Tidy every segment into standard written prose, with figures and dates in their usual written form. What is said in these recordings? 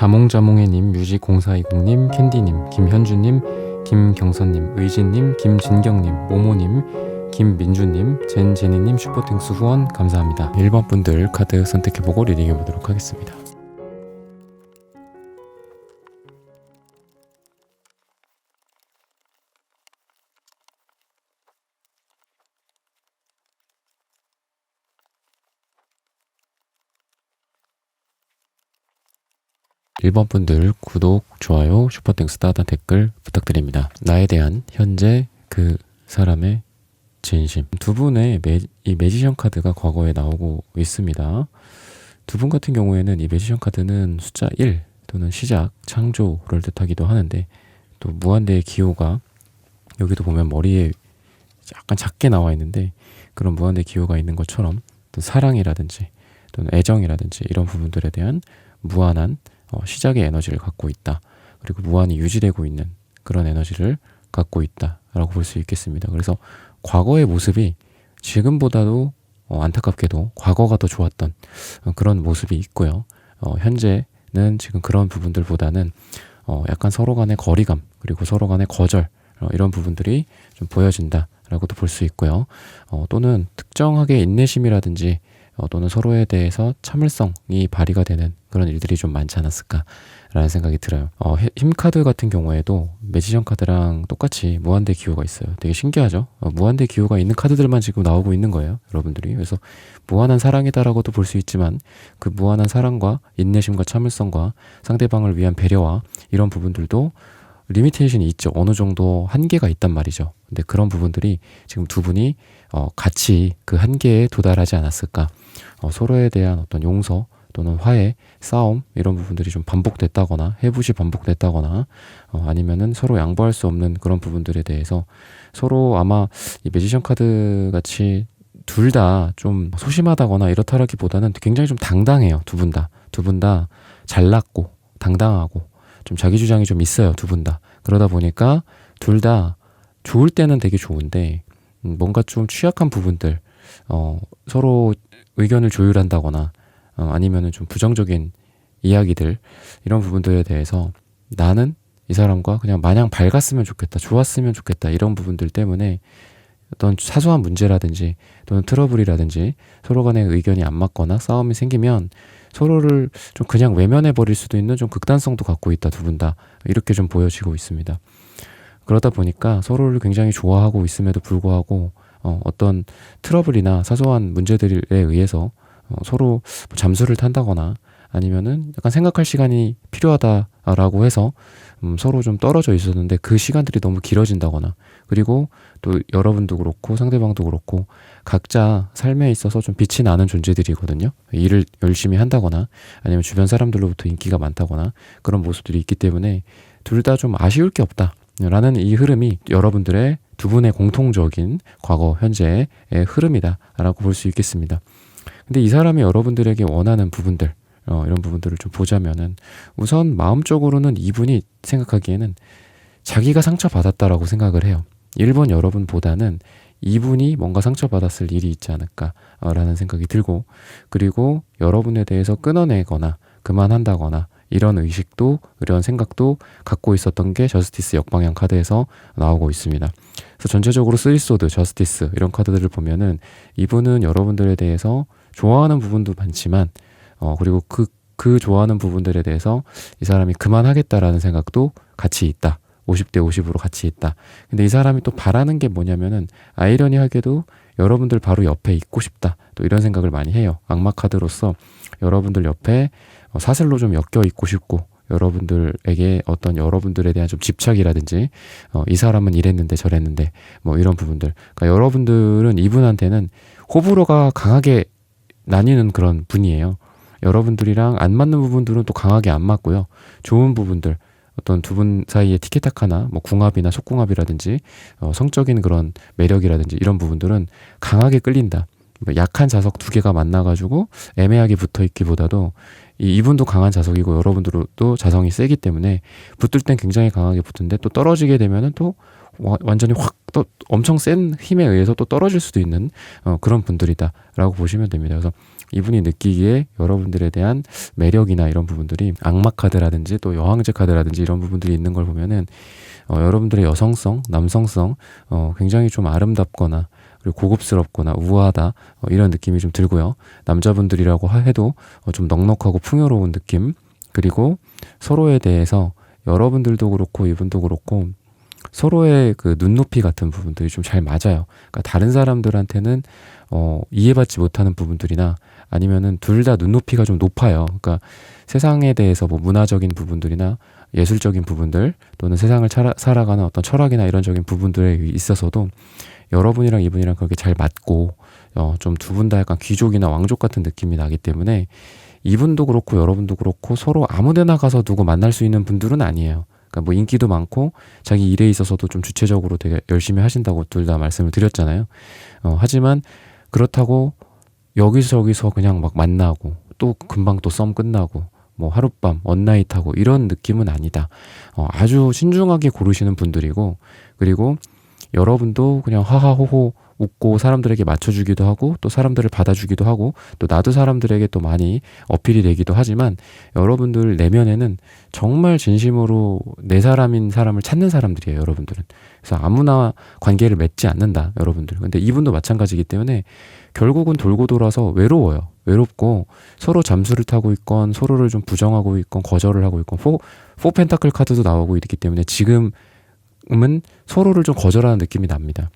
자몽자몽해님, 뮤직0420님, 캔디님, 김현주님, 김경선님, 의진님, 김진경님, 모모님, 김민주님, 젠제니님 슈퍼땡스 후원 감사합니다. 1번 분들 카드 선택해보고 리딩해보도록 하겠습니다. 1번 분들 구독, 좋아요, 슈퍼땡스 따다 댓글 부탁드립니다. 나에 대한 현재 그 사람의 진심. 두 분의 이 매지션 카드가 과거에 나오고 있습니다. 두 분 같은 경우에는 이 매지션 카드는 숫자 1 또는 시작, 창조를 뜻하기도 하는데 또 무한대의 기호가 여기도 보면 머리에 약간 작게 나와 있는데 그런 무한대의 기호가 있는 것처럼 또 사랑이라든지 또는 애정이라든지 이런 부분들에 대한 무한한 시작의 에너지를 갖고 있다. 그리고 무한히 유지되고 있는 그런 에너지를 갖고 있다라고 볼 수 있겠습니다. 그래서 과거의 모습이 지금보다도 안타깝게도 과거가 더 좋았던 그런 모습이 있고요. 현재는 지금 그런 부분들보다는 약간 서로 간의 거리감 그리고 서로 간의 거절 이런 부분들이 좀 보여진다라고도 볼 수 있고요. 또는 특정하게 인내심이라든지 또는 서로에 대해서 참을성이 발휘가 되는 그런 일들이 좀 많지 않았을까라는 생각이 들어요. 힘카드 같은 경우에도 매지션 카드랑 똑같이 무한대 기호가 있어요. 되게 신기하죠? 무한대 기호가 있는 카드들만 지금 나오고 있는 거예요, 여러분들이. 그래서 무한한 사랑이다라고도 볼 수 있지만 그 무한한 사랑과 인내심과 참을성과 상대방을 위한 배려와 이런 부분들도 리미테이션이 있죠. 어느 정도 한계가 있단 말이죠. 근데 그런 부분들이 지금 두 분이 같이 그 한계에 도달하지 않았을까. 서로에 대한 어떤 용서 또는 화해, 싸움 이런 부분들이 좀 반복됐다거나 해부시 반복됐다거나 아니면은 서로 양보할 수 없는 그런 부분들에 대해서 서로 아마 이 매지션 카드 같이 둘 다 좀 소심하다거나 이렇다라기보다는 굉장히 좀 당당해요. 두 분 다 잘났고 당당하고 좀 자기 주장이 좀 있어요. 두 분 다. 그러다 보니까 둘 다 좋을 때는 되게 좋은데 뭔가 좀 취약한 부분들 서로 의견을 조율한다거나 아니면은 좀 부정적인 이야기들 이런 부분들에 대해서 나는 이 사람과 그냥 마냥 밝았으면 좋겠다, 좋았으면 좋겠다 이런 부분들 때문에 어떤 사소한 문제라든지 또는 트러블이라든지 서로 간의 의견이 안 맞거나 싸움이 생기면 서로를 좀 그냥 외면해 버릴 수도 있는 좀 극단성도 갖고 있다. 두 분 다 이렇게 좀 보여지고 있습니다. 그러다 보니까 서로를 굉장히 좋아하고 있음에도 불구하고 어떤 트러블이나 사소한 문제들에 의해서 서로 잠수를 탄다거나 아니면은 약간 생각할 시간이 필요하다라고 해서 서로 좀 떨어져 있었는데 그 시간들이 너무 길어진다거나 그리고 또 여러분도 그렇고 상대방도 그렇고 각자 삶에 있어서 좀 빛이 나는 존재들이거든요. 일을 열심히 한다거나 아니면 주변 사람들로부터 인기가 많다거나 그런 모습들이 있기 때문에 둘 다 좀 아쉬울 게 없다 라는 이 흐름이 여러분들의 두 분의 공통적인 과거 현재의 흐름이다라고 볼 수 있겠습니다. 근데 이 사람이 여러분들에게 원하는 부분들 이런 부분들을 좀 보자면은 우선 마음적으로는 이분이 생각하기에는 자기가 상처받았다라고 생각을 해요. 1번 여러분보다는 이분이 뭔가 상처받았을 일이 있지 않을까라는 생각이 들고 그리고 여러분에 대해서 끊어내거나 그만한다거나 이런 의식도 이런 생각도 갖고 있었던 게 저스티스 역방향 카드에서 나오고 있습니다. 그래서 전체적으로 쓰리소드, 저스티스 이런 카드들을 보면은 이분은 여러분들에 대해서 좋아하는 부분도 많지만 그리고 그 좋아하는 부분들에 대해서 이 사람이 그만하겠다라는 생각도 같이 있다. 50대 50으로 같이 있다. 근데 이 사람이 또 바라는 게 뭐냐면은 아이러니하게도 여러분들 바로 옆에 있고 싶다. 또 이런 생각을 많이 해요. 악마 카드로서 여러분들 옆에 사슬로 좀 엮여 있고 싶고 여러분들에게 어떤 여러분들에 대한 좀 집착이라든지 이 사람은 이랬는데 저랬는데 뭐 이런 부분들. 그러니까 여러분들은 이분한테는 호불호가 강하게 나뉘는 그런 분이에요. 여러분들이랑 안 맞는 부분들은 또 강하게 안 맞고요. 좋은 부분들 어떤 두 분 사이의 티키타카나 뭐 궁합이나 속궁합이라든지 성적인 그런 매력이라든지 이런 부분들은 강하게 끌린다. 약한 자석 두 개가 만나가지고 애매하게 붙어있기보다도 이분도 강한 자석이고 여러분들도 자성이 세기 때문에 붙을 땐 굉장히 강하게 붙는데 또 떨어지게 되면은 또 완전히 확 또 엄청 센 힘에 의해서 또 떨어질 수도 있는 그런 분들이다라고 보시면 됩니다. 그래서 이분이 느끼기에 여러분들에 대한 매력이나 이런 부분들이 악마 카드라든지 또 여왕제 카드라든지 이런 부분들이 있는 걸 보면은 여러분들의 여성성, 남성성 굉장히 좀 아름답거나 그리고 고급스럽거나 우아하다 이런 느낌이 좀 들고요. 남자분들이라고 해도 좀 넉넉하고 풍요로운 느낌, 그리고 서로에 대해서 여러분들도 그렇고 이분도 그렇고 서로의 그 눈높이 같은 부분들이 좀 잘 맞아요. 그러니까 다른 사람들한테는 이해받지 못하는 부분들이나 아니면은 둘 다 눈높이가 좀 높아요. 그러니까 세상에 대해서 뭐 문화적인 부분들이나 예술적인 부분들 또는 세상을 살아가는 어떤 철학이나 이런적인 부분들에 있어서도 여러분이랑 이분이랑 그렇게 잘 맞고 좀 두 분 다 약간 귀족이나 왕족 같은 느낌이 나기 때문에 이분도 그렇고 여러분도 그렇고 서로 아무데나 가서 누구 만날 수 있는 분들은 아니에요. 그러니까 뭐 인기도 많고 자기 일에 있어서도 좀 주체적으로 되게 열심히 하신다고 둘 다 말씀을 드렸잖아요. 하지만 그렇다고 여기저기서 그냥 막 만나고 또 금방 또 썸 끝나고 뭐 하룻밤 원나잇하고 이런 느낌은 아니다. 아주 신중하게 고르시는 분들이고, 그리고 여러분도 그냥 하하호호 웃고 사람들에게 맞춰주기도 하고 또 사람들을 받아주기도 하고 또 나도 사람들에게 또 많이 어필이 되기도 하지만 여러분들 내면에는 정말 진심으로 내 사람인 사람을 찾는 사람들이에요, 여러분들은. 그래서 아무나 관계를 맺지 않는다, 여러분들. 근데 이분도 마찬가지이기 때문에 결국은 돌고 돌아서 외로워요. 외롭고 서로 잠수를 타고 있건 서로를 좀 부정하고 있건 거절을 하고 있건 포 펜타클 카드도 나오고 있기 때문에 지금은 서로를 좀 거절하는 느낌이 납니다.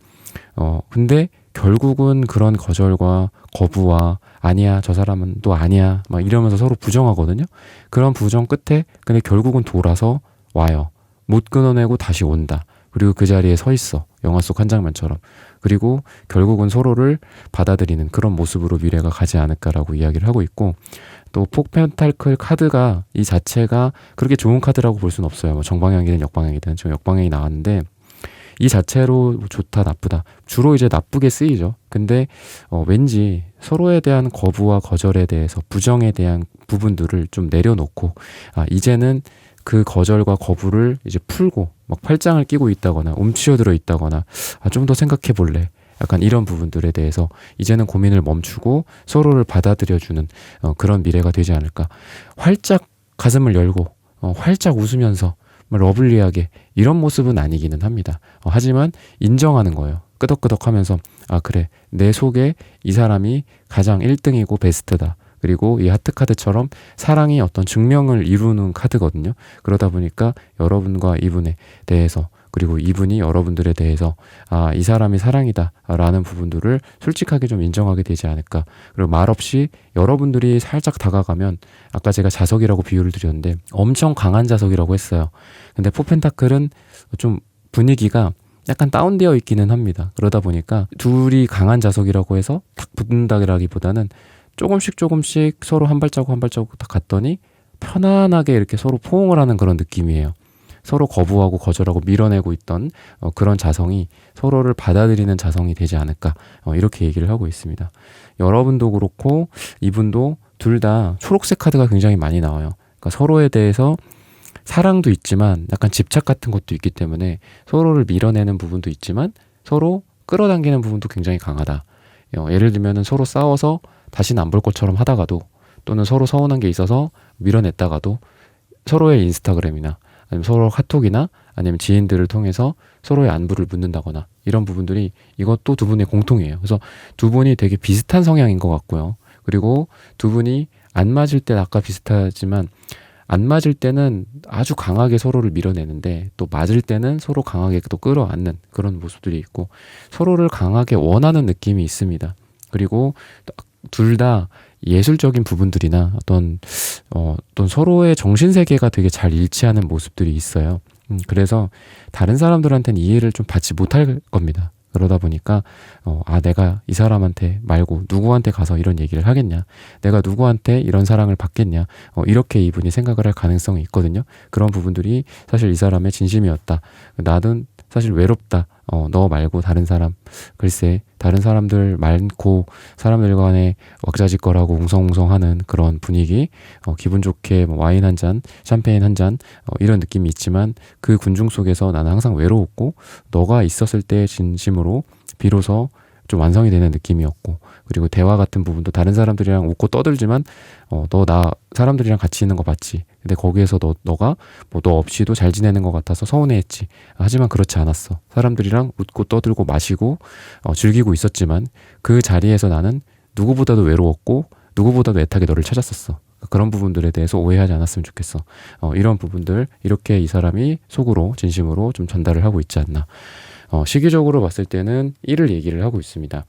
근데 결국은 그런 거절과 거부와 아니야, 저 사람은 또 아니야, 막 이러면서 서로 부정하거든요. 그런 부정 끝에 근데 결국은 돌아서 와요. 못 끊어내고 다시 온다. 그리고 그 자리에 서 있어. 영화 속 한 장면처럼. 그리고 결국은 서로를 받아들이는 그런 모습으로 미래가 가지 않을까라고 이야기를 하고 있고, 또 폭펜타클 카드가 이 자체가 그렇게 좋은 카드라고 볼 수는 없어요. 뭐 정방향이든 역방향이든. 지금 역방향이 나왔는데 이 자체로 좋다 나쁘다 주로 이제 나쁘게 쓰이죠. 근데 왠지 서로에 대한 거부와 거절에 대해서 부정에 대한 부분들을 좀 내려놓고 이제는 그 거절과 거부를 이제 풀고 막 팔짱을 끼고 있다거나 움츠러들어 있다거나 좀 더 생각해 볼래, 약간 이런 부분들에 대해서 이제는 고민을 멈추고 서로를 받아들여주는 그런 미래가 되지 않을까. 활짝 가슴을 열고 활짝 웃으면서 러블리하게 이런 모습은 아니기는 합니다. 하지만 인정하는 거예요. 끄덕끄덕 하면서 그래, 내 속에 이 사람이 가장 1등이고 베스트다. 그리고 이 하트카드처럼 사랑이 어떤 증명을 이루는 카드거든요. 그러다 보니까 여러분과 이분에 대해서, 그리고 이분이 여러분들에 대해서 이 사람이 사랑이다 라는 부분들을 솔직하게 좀 인정하게 되지 않을까. 그리고 말없이 여러분들이 살짝 다가가면, 아까 제가 자석이라고 비유를 드렸는데 엄청 강한 자석이라고 했어요. 근데 포펜타클은 좀 분위기가 약간 다운되어 있기는 합니다. 그러다 보니까 둘이 강한 자석이라고 해서 탁 붙는다기보다는 조금씩 서로 한 발자국 한 발자국 딱 갔더니 편안하게 이렇게 서로 포옹을 하는 그런 느낌이에요. 서로 거부하고 거절하고 밀어내고 있던 그런 자성이 서로를 받아들이는 자성이 되지 않을까, 이렇게 얘기를 하고 있습니다. 여러분도 그렇고 이분도 둘 다 초록색 카드가 굉장히 많이 나와요. 그러니까 서로에 대해서 사랑도 있지만 약간 집착 같은 것도 있기 때문에 서로를 밀어내는 부분도 있지만 서로 끌어당기는 부분도 굉장히 강하다. 예를 들면 서로 싸워서 다시는 안 볼 것처럼 하다가도, 또는 서로 서운한 게 있어서 밀어냈다가도 서로의 인스타그램이나 아니면 서로 카톡이나 아니면 지인들을 통해서 서로의 안부를 묻는다거나 이런 부분들이, 이것도 두 분의 공통이에요. 그래서 두 분이 되게 비슷한 성향인 것 같고요. 그리고 두 분이 안 맞을 때 아까 비슷하지만 안 맞을 때는 아주 강하게 서로를 밀어내는데 또 맞을 때는 서로 강하게 또 끌어안는 그런 모습들이 있고 서로를 강하게 원하는 느낌이 있습니다. 그리고 둘 다 예술적인 부분들이나 어떤 서로의 정신세계가 되게 잘 일치하는 모습들이 있어요. 그래서 다른 사람들한테는 이해를 좀 받지 못할 겁니다. 그러다 보니까 내가 이 사람한테 말고 누구한테 가서 이런 얘기를 하겠냐, 내가 누구한테 이런 사랑을 받겠냐, 이렇게 이분이 생각을 할 가능성이 있거든요. 그런 부분들이 사실 이 사람의 진심이었다. 나는 사실 외롭다. 너 말고 다른 사람, 글쎄 다른 사람들 많고 사람들 간에 왁자지껄하고 웅성웅성하는 그런 분위기, 기분 좋게 뭐 와인 한 잔, 샴페인 한 잔, 이런 느낌이 있지만 그 군중 속에서 나는 항상 외로웠고 너가 있었을 때 진심으로 비로소 좀 완성이 되는 느낌이었고, 그리고 대화 같은 부분도 다른 사람들이랑 웃고 떠들지만 너 나 사람들이랑 같이 있는 거 봤지, 근데 거기에서 너가 뭐 너 없이도 잘 지내는 것 같아서 서운해했지, 하지만 그렇지 않았어, 사람들이랑 웃고 떠들고 마시고 즐기고 있었지만 그 자리에서 나는 누구보다도 외로웠고 누구보다도 애타게 너를 찾았었어. 그런 부분들에 대해서 오해하지 않았으면 좋겠어. 이런 부분들, 이렇게 이 사람이 속으로 진심으로 좀 전달을 하고 있지 않나. 시기적으로 봤을 때는 1을 얘기를 하고 있습니다.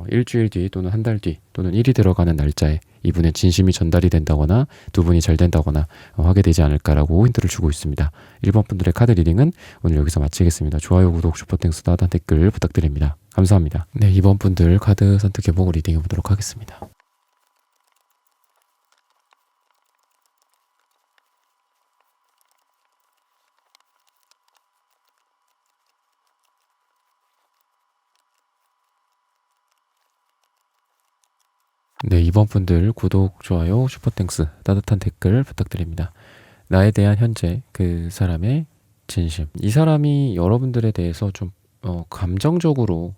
일주일 뒤 또는 한 달 뒤 또는 1이 들어가는 날짜에 이분의 진심이 전달이 된다거나 두 분이 잘 된다거나 하게 되지 않을까라고 힌트를 주고 있습니다. 1번 분들의 카드 리딩은 오늘 여기서 마치겠습니다. 좋아요, 구독, 슈퍼땡스, 따단 댓글 부탁드립니다. 감사합니다. 네, 2번 분들 카드 선택해보고 리딩해 보도록 하겠습니다. 네, 2번 분들 구독, 좋아요, 슈퍼땡스, 따뜻한 댓글 부탁드립니다. 나에 대한 현재 그 사람의 진심. 이 사람이 여러분들에 대해서 좀 감정적으로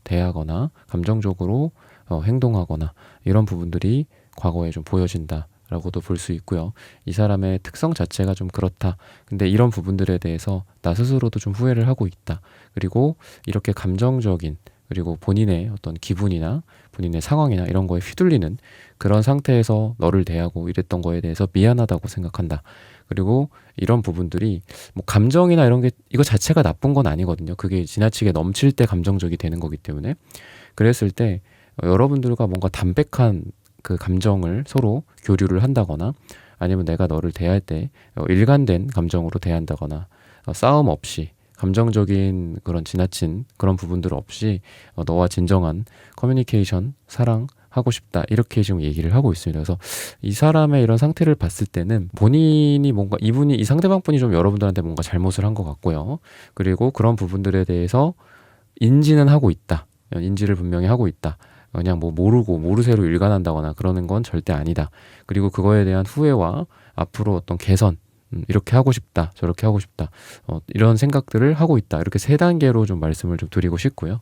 대하거나 감정적으로 행동하거나 이런 부분들이 과거에 좀 보여진다 라고도 볼 수 있고요. 이 사람의 특성 자체가 좀 그렇다. 근데 이런 부분들에 대해서 나 스스로도 좀 후회를 하고 있다. 그리고 이렇게 감정적인, 그리고 본인의 어떤 기분이나 본인의 상황이나 이런 거에 휘둘리는 그런 상태에서 너를 대하고 이랬던 거에 대해서 미안하다고 생각한다. 그리고 이런 부분들이 뭐 감정이나 이런 게 이거 자체가 나쁜 건 아니거든요. 그게 지나치게 넘칠 때 감정적이 되는 거기 때문에, 그랬을 때 여러분들과 뭔가 담백한 그 감정을 서로 교류를 한다거나, 아니면 내가 너를 대할 때 일관된 감정으로 대한다거나, 싸움 없이 감정적인 그런 지나친 그런 부분들 없이 너와 진정한 커뮤니케이션, 사랑하고 싶다, 이렇게 지금 얘기를 하고 있습니다. 그래서 이 사람의 이런 상태를 봤을 때는 본인이 뭔가, 이 상대방분이 좀 여러분들한테 뭔가 잘못을 한 것 같고요. 그리고 그런 부분들에 대해서 인지는 하고 있다. 인지를 분명히 하고 있다. 그냥 뭐 모르쇠로 일관한다거나 그러는 건 절대 아니다. 그리고 그거에 대한 후회와 앞으로 어떤 개선, 이렇게 하고 싶다, 저렇게 하고 싶다, 이런 생각들을 하고 있다. 이렇게 3단계로 좀 말씀을 좀 드리고 싶고요.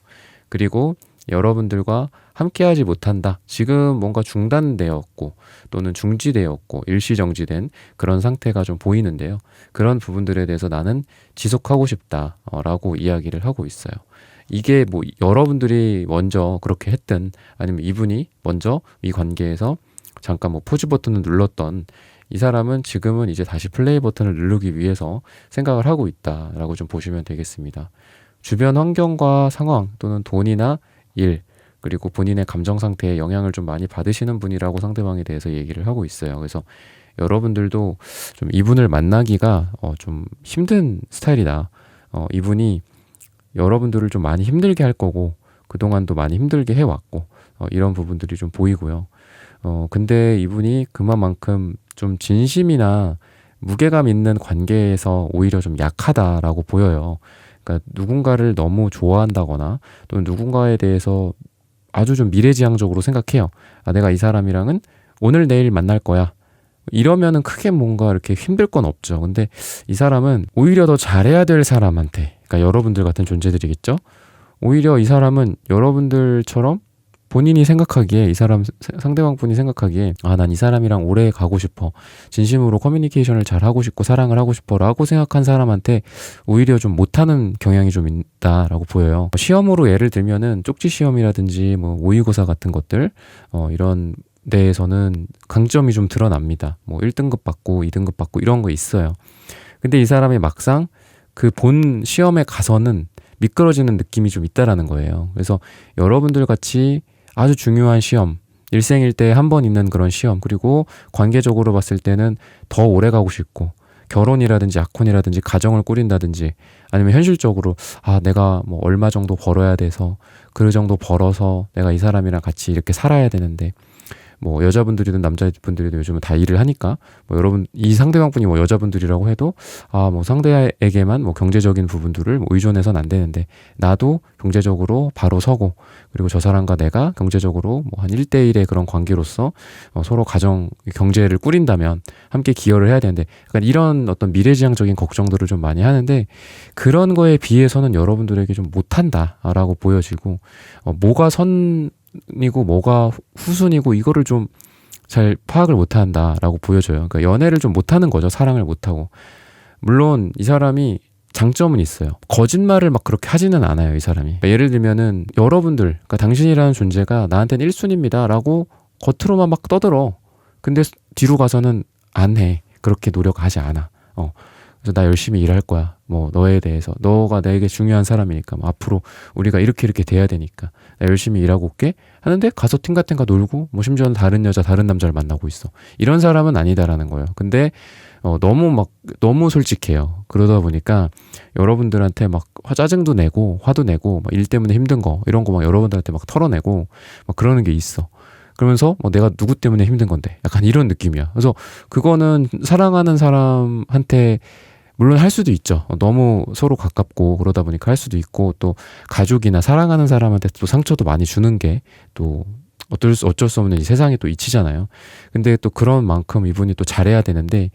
그리고 여러분들과 함께하지 못한다, 지금 뭔가 중단되었고 또는 중지되었고 일시정지된 그런 상태가 좀 보이는데요. 그런 부분들에 대해서 나는 지속하고 싶다 라고 이야기를 하고 있어요. 이게 뭐 여러분들이 먼저 그렇게 했든, 아니면 이분이 먼저 이 관계에서 잠깐 뭐 포즈 버튼을 눌렀던 이 사람은 지금은 이제 다시 플레이 버튼을 누르기 위해서 생각을 하고 있다라고 좀 보시면 되겠습니다. 주변 환경과 상황 또는 돈이나 일, 그리고 본인의 감정 상태에 영향을 좀 많이 받으시는 분이라고 상대방에 대해서 얘기를 하고 있어요. 그래서 여러분들도 좀 이분을 만나기가 좀 힘든 스타일이다. 이분이 여러분들을 좀 많이 힘들게 할 거고 그동안도 많이 힘들게 해왔고 이런 부분들이 좀 보이고요. 근데 이분이 그만큼 좀 진심이나 무게감 있는 관계에서 오히려 좀 약하다라고 보여요. 그러니까 누군가를 너무 좋아한다거나 또는 누군가에 대해서 아주 좀 미래지향적으로 생각해요. 내가 이 사람이랑은 오늘 내일 만날 거야, 이러면은 크게 뭔가 이렇게 힘들 건 없죠. 근데 이 사람은 오히려 더 잘해야 될 사람한테, 그러니까 여러분들 같은 존재들이겠죠. 오히려 이 사람은 여러분들처럼 본인이 생각하기에, 이 사람 상대방 분이 생각하기에 난 이 사람이랑 오래 가고 싶어, 진심으로 커뮤니케이션을 잘 하고 싶고 사랑을 하고 싶어 라고 생각한 사람한테 오히려 좀 못하는 경향이 좀 있다라고 보여요. 시험으로 예를 들면은 쪽지 시험이라든지 뭐 모의고사 같은 것들, 이런 데에서는 강점이 좀 드러납니다. 뭐 1등급 받고 2등급 받고 이런 거 있어요. 근데 이 사람이 막상 그 본 시험에 가서는 미끄러지는 느낌이 좀 있다라는 거예요. 그래서 여러분들 같이 아주 중요한 시험, 일생일대에 한 번 있는 그런 시험, 그리고 관계적으로 봤을 때는 더 오래 가고 싶고, 결혼이라든지 약혼이라든지 가정을 꾸린다든지, 아니면 현실적으로 내가 뭐 얼마 정도 벌어야 돼서 그 정도 벌어서 내가 이 사람이랑 같이 이렇게 살아야 되는데, 뭐 여자분들이든 남자분들이든 요즘은 다 일을 하니까 뭐 여러분 이 상대방분이 뭐 여자분들이라고 해도 뭐 상대에게만 뭐 경제적인 부분들을 뭐 의존해서는 안 되는데 나도 경제적으로 바로 서고 그리고 저 사람과 내가 경제적으로 뭐 한 1대1의 그런 관계로서 서로 가정 경제를 꾸린다면 함께 기여를 해야 되는데 약간 이런 어떤 미래지향적인 걱정들을 좀 많이 하는데 그런 거에 비해서는 여러분들에게 좀 못한다라고 보여지고 뭐가 선이고 뭐가 후순이고 이거를 좀 잘 파악을 못한다라고 보여져요. 그러니까 연애를 좀 못하는 거죠. 사랑을 못하고. 물론 이 사람이 장점은 있어요. 거짓말을 막 그렇게 하지는 않아요, 이 사람이. 그러니까 예를 들면은 여러분들, 그러니까 당신이라는 존재가 나한테는 1순위입니다 라고 겉으로만 막 떠들어. 근데 뒤로 가서는 안 해. 그렇게 노력하지 않아. 그래서 나 열심히 일할 거야. 뭐 너에 대해서 너가 내게 중요한 사람이니까 뭐 앞으로 우리가 이렇게 돼야 되니까 나 열심히 일하고 올게 하는데 가서 팅가팅가 놀고 뭐 심지어는 다른 여자 다른 남자를 만나고 있어. 이런 사람은 아니다라는 거예요. 근데 너무 솔직해요. 그러다 보니까 여러분들한테 막 짜증도 내고 화도 내고 막 일 때문에 힘든 거 이런 거 막 여러분들한테 막 털어내고 막 그러는 게 있어. 그러면서 뭐 내가 누구 때문에 힘든 건데 약간 이런 느낌이야. 그래서 그거는 사랑하는 사람한테 물론 할 수도 있죠. 너무 서로 가깝고 그러다 보니까 할 수도 있고 또 가족이나 사랑하는 사람한테 또 상처도 많이 주는 게 또 어쩔 수 없는 이 세상에 또 이치잖아요. 근데 또 그런 만큼 이분이 또 잘해야 되는데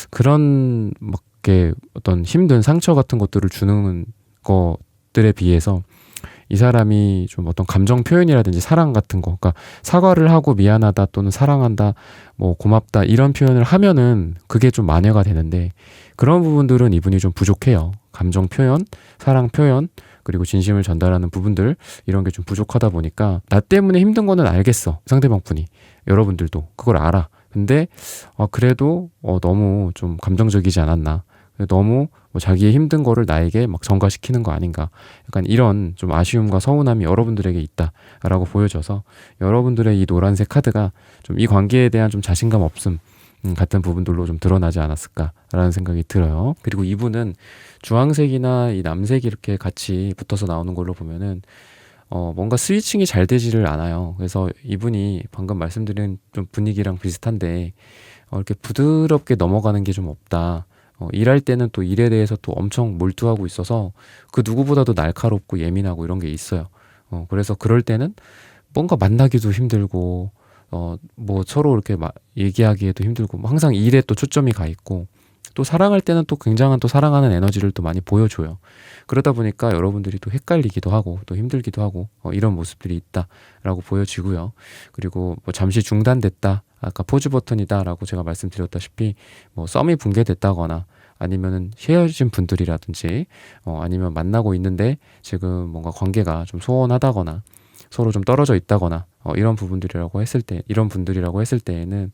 그런 막 이렇게 어떤 힘든 상처 같은 것들을 주는 것들에 비해서 이 사람이 좀 어떤 감정 표현이라든지 사랑 같은 거, 그러니까 사과를 하고 미안하다 또는 사랑한다, 뭐 고맙다 이런 표현을 하면은 그게 좀 만회가 되는데 그런 부분들은 이분이 좀 부족해요. 감정 표현, 사랑 표현, 그리고 진심을 전달하는 부분들 이런 게 좀 부족하다 보니까 나 때문에 힘든 거는 알겠어. 상대방 분이. 여러분들도 그걸 알아. 근데 그래도 너무 좀 감정적이지 않았나. 너무 뭐 자기의 힘든 거를 나에게 막 전가시키는 거 아닌가. 약간 이런 좀 아쉬움과 서운함이 여러분들에게 있다라고 보여져서 여러분들의 이 노란색 카드가 좀 이 관계에 대한 좀 자신감 없음 같은 부분들로 좀 드러나지 않았을까라는 생각이 들어요. 그리고 이분은 주황색이나 이 남색이 이렇게 같이 붙어서 나오는 걸로 보면은 뭔가 스위칭이 잘 되지를 않아요. 그래서 이분이 방금 말씀드린 좀 분위기랑 비슷한데 이렇게 부드럽게 넘어가는 게 좀 없다. 일할 때는 또 일에 대해서 또 엄청 몰두하고 있어서 그 누구보다도 날카롭고 예민하고 이런 게 있어요. 그래서 그럴 때는 뭔가 만나기도 힘들고 뭐 서로 이렇게 얘기하기에도 힘들고 뭐 항상 일에 또 초점이 가 있고 또 사랑할 때는 또 굉장한 또 사랑하는 에너지를 또 많이 보여줘요. 그러다 보니까 여러분들이 또 헷갈리기도 하고 또 힘들기도 하고 이런 모습들이 있다라고 보여지고요. 그리고 뭐 잠시 중단됐다. 아까 포즈 버튼이다라고 제가 말씀드렸다시피 뭐 썸이 붕괴됐다거나 아니면은 헤어진 분들이라든지 아니면 만나고 있는데 지금 뭔가 관계가 좀 소원하다거나 서로 좀 떨어져 있다거나 이런 분들이라고 했을 때에는